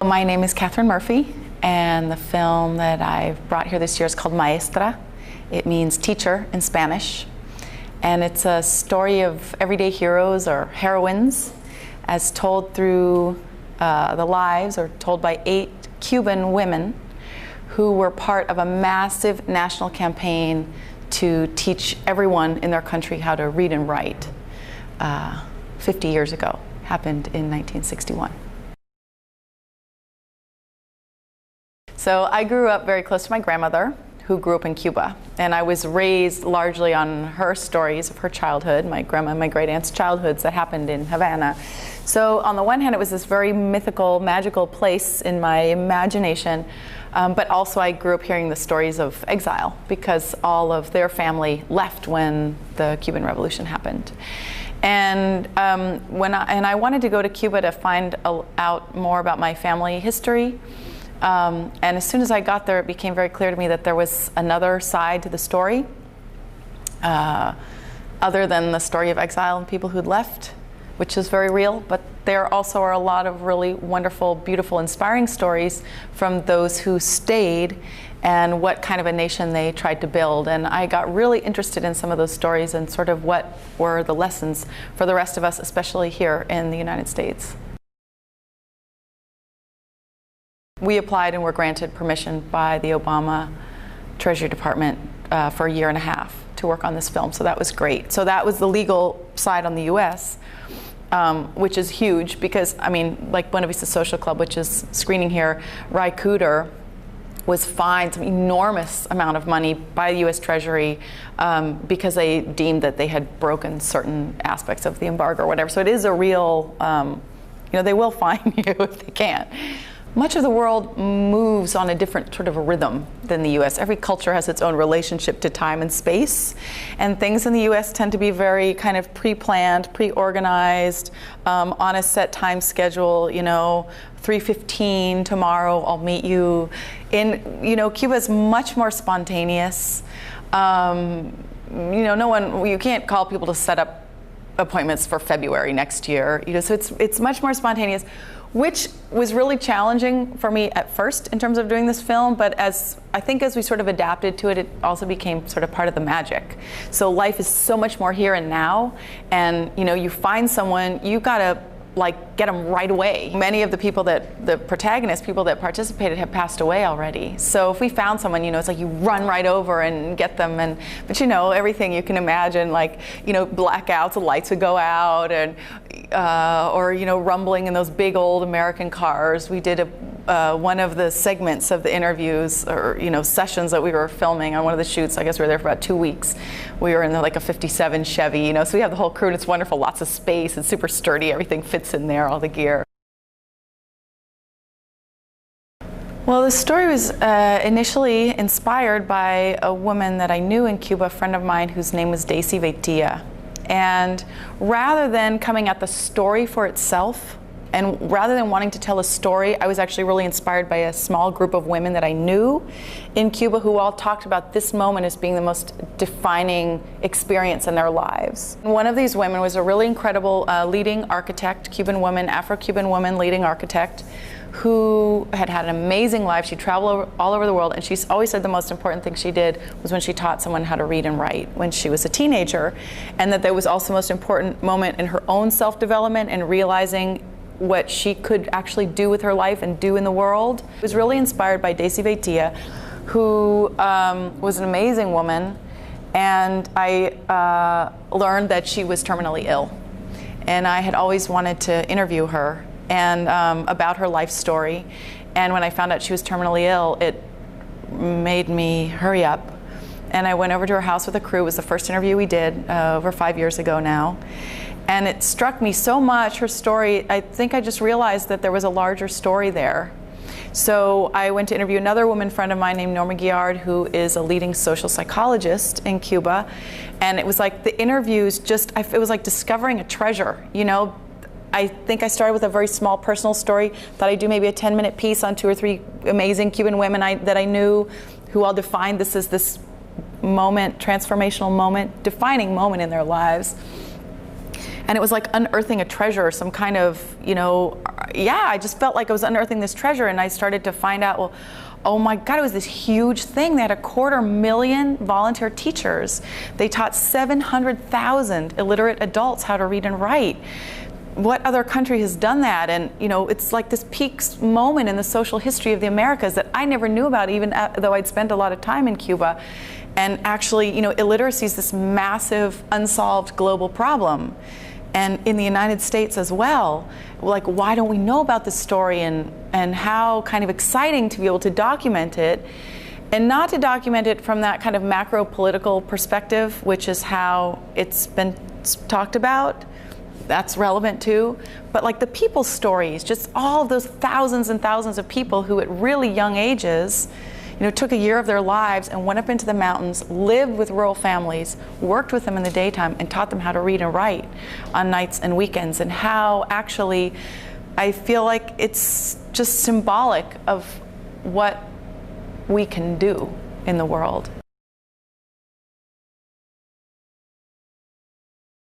My name is Catherine and the film that I've brought here this year is called Maestra. It means teacher in Spanish. And it's a story of everyday heroes or heroines as told through the lives or told by 8 Cuban women who were part of a massive national campaign to teach everyone in their country how to read and write 50 years ago. Happened in 1961. So I grew up very close to my grandmother, who grew up in Cuba, and I was raised largely on her stories of her childhood, my grandma and my great aunt's childhoods that happened in Havana. So on the one hand, it was this very mythical, magical place in my imagination, but also I grew up hearing the stories of exile because all of their family left when the Cuban Revolution happened. And I wanted to go to Cuba to find out more about my family history. And as soon as I got there, it became very clear to me that there was another side to the story, other than the story of exile and people who'd left, which is very real, but there also are a lot of really wonderful, beautiful, inspiring stories from those who stayed and what kind of a nation they tried to build. And I got really interested in some of those stories and sort of what were the lessons for the rest of us, especially here in the United States. We applied and were granted permission by the Obama Treasury Department for a year and a half to work on this film, so that was great. So that was the legal side on the US, which is huge because, I mean, like Buena Vista Social Club, which is screening here, Ry Cooder was fined some enormous amount of money by the US Treasury because they deemed that they had broken certain aspects of the embargo or whatever. So it is a real, they will fine you if they can't. Much of the world moves on a different sort of a rhythm than the US. Every culture has its own relationship to time and space, and things in the US tend to be very kind of pre-planned, pre-organized, on a set time schedule, 3:15 tomorrow, I'll meet you. Cuba is much more spontaneous. You can't call people to set up appointments for February next year, so it's much more spontaneous, which was really challenging for me at first in terms of doing this film, but as we sort of adapted to it, it also became sort of part of the magic. So life is so much more here and now, and you find someone, you gotta get them right away. Many of the people the protagonists, people that participated, have passed away already. So if we found someone, it's like you run right over and get them, but everything you can imagine, blackouts, the lights would go out, and or rumbling in those big old American cars. We did one of the segments of the interviews or sessions that we were filming on one of the shoots. I guess we were there for about 2 weeks. We were in a 57 Chevy, so we have the whole crew, and it's wonderful, lots of space, it's super sturdy, everything fits in there, all the gear. Well, the story was initially inspired by a woman that I knew in Cuba, a friend of mine whose name was Daisy Veitia. And rather than coming at the story for itself, and rather than wanting to tell a story, I was actually really inspired by a small group of women that I knew in Cuba who all talked about this moment as being the most defining experience in their lives. One of these women was a really incredible leading architect, Cuban woman, Afro-Cuban woman, leading architect, who had an amazing life. She traveled all over the world, and she's always said the most important thing she did was when she taught someone how to read and write when she was a teenager, and that was also the most important moment in her own self-development and realizing what she could actually do with her life and do in the world. I was really inspired by Daisy Veitia, who was an amazing woman, and I learned that she was terminally ill. And I had always wanted to interview her and about her life story. And when I found out she was terminally ill, it made me hurry up. And I went over to her house with a crew. It was the first interview we did over 5 years ago now. And it struck me so much, her story. I think I just realized that there was a larger story there. So I went to interview another woman friend of mine named Norma Guillard, who is a leading social psychologist in Cuba. And it was like the interviews it was like discovering a treasure, I think I started with a very small personal story. Thought I'd do maybe a 10-minute piece on 2 or 3 amazing Cuban women that I knew, who all defined this as this moment, transformational moment, defining moment in their lives. And it was like unearthing a treasure, some kind of, yeah, I just felt like I was unearthing this treasure, and I started to find out, well, oh my God, it was this huge thing. They had 250,000 volunteer teachers. They taught 700,000 illiterate adults how to read and write. What other country has done that? And it's like this peak moment in the social history of the Americas that I never knew about, even though I'd spent a lot of time in Cuba. And actually, illiteracy is this massive, unsolved global problem. And in the United States as well. Like, why don't we know about this story, and how kind of exciting to be able to document it, and not to document it from that kind of macro political perspective, which is how it's been talked about. That's relevant too. But like the people's stories, just all of those thousands and thousands of people who at really young ages took a year of their lives and went up into the mountains, lived with rural families, worked with them in the daytime, and taught them how to read and write on nights and weekends, and how actually I feel like it's just symbolic of what we can do in the world.